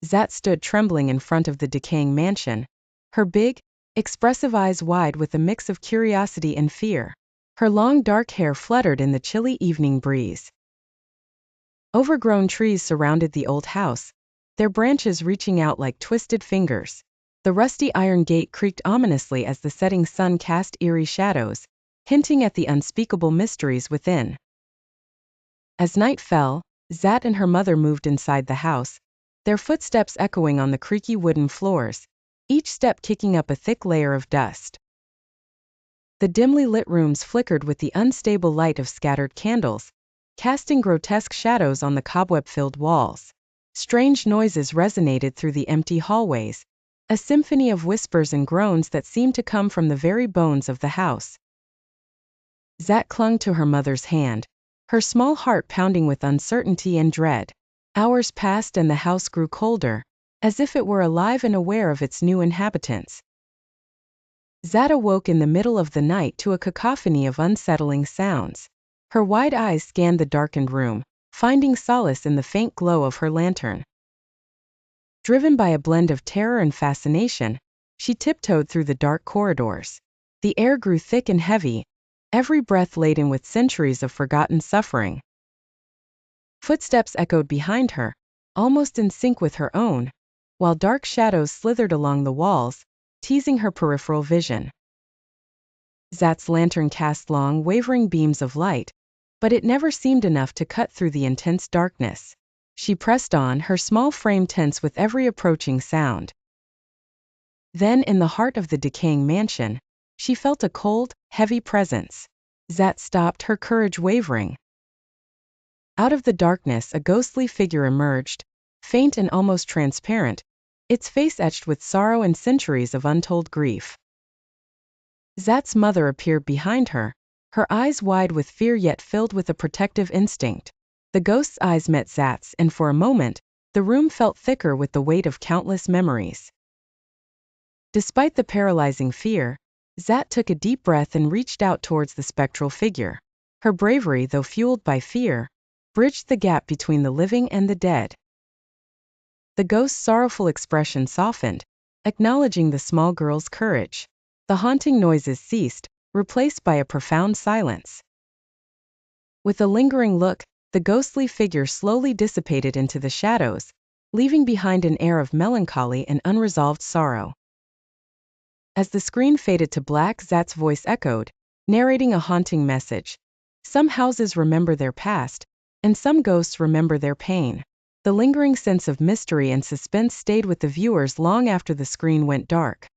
Zat stood trembling in front of the decaying mansion, her big, expressive eyes wide with a mix of curiosity and fear. Her long dark hair fluttered in the chilly evening breeze. Overgrown trees surrounded the old house, their branches reaching out like twisted fingers. The rusty iron gate creaked ominously as the setting sun cast eerie shadows, hinting at the unspeakable mysteries within. As night fell, Zat and her mother moved inside the house, their footsteps echoing on the creaky wooden floors, each step kicking up a thick layer of dust. The dimly lit rooms flickered with the unstable light of scattered candles, casting grotesque shadows on the cobweb-filled walls. Strange noises resonated through the empty hallways, a symphony of whispers and groans that seemed to come from the very bones of the house. Zat clung to her mother's hand, her small heart pounding with uncertainty and dread. Hours passed and the house grew colder, as if it were alive and aware of its new inhabitants. Zat awoke in the middle of the night to a cacophony of unsettling sounds. Her wide eyes scanned the darkened room, finding solace in the faint glow of her lantern. Driven by a blend of terror and fascination, she tiptoed through the dark corridors. The air grew thick and heavy, every breath laden with centuries of forgotten suffering. Footsteps echoed behind her, almost in sync with her own, while dark shadows slithered along the walls, teasing her peripheral vision. Zat's lantern cast long, wavering beams of light, but it never seemed enough to cut through the intense darkness. She pressed on, her small frame tense with every approaching sound. Then, in the heart of the decaying mansion, she felt a cold, heavy presence. Zat stopped, her courage wavering. Out of the darkness, a ghostly figure emerged, faint and almost transparent, its face etched with sorrow and centuries of untold grief. Zat's mother appeared behind her, her eyes wide with fear yet filled with a protective instinct. The ghost's eyes met Zat's, and for a moment, the room felt thicker with the weight of countless memories. Despite the paralyzing fear, Zat took a deep breath and reached out towards the spectral figure. Her bravery, though fueled by fear, bridged the gap between the living and the dead. The ghost's sorrowful expression softened, acknowledging the small girl's courage. The haunting noises ceased, replaced by a profound silence. With a lingering look, the ghostly figure slowly dissipated into the shadows, leaving behind an air of melancholy and unresolved sorrow. As the screen faded to black, Zat's voice echoed, narrating a haunting message. Some houses remember their past, and some ghosts remember their pain. The lingering sense of mystery and suspense stayed with the viewers long after the screen went dark.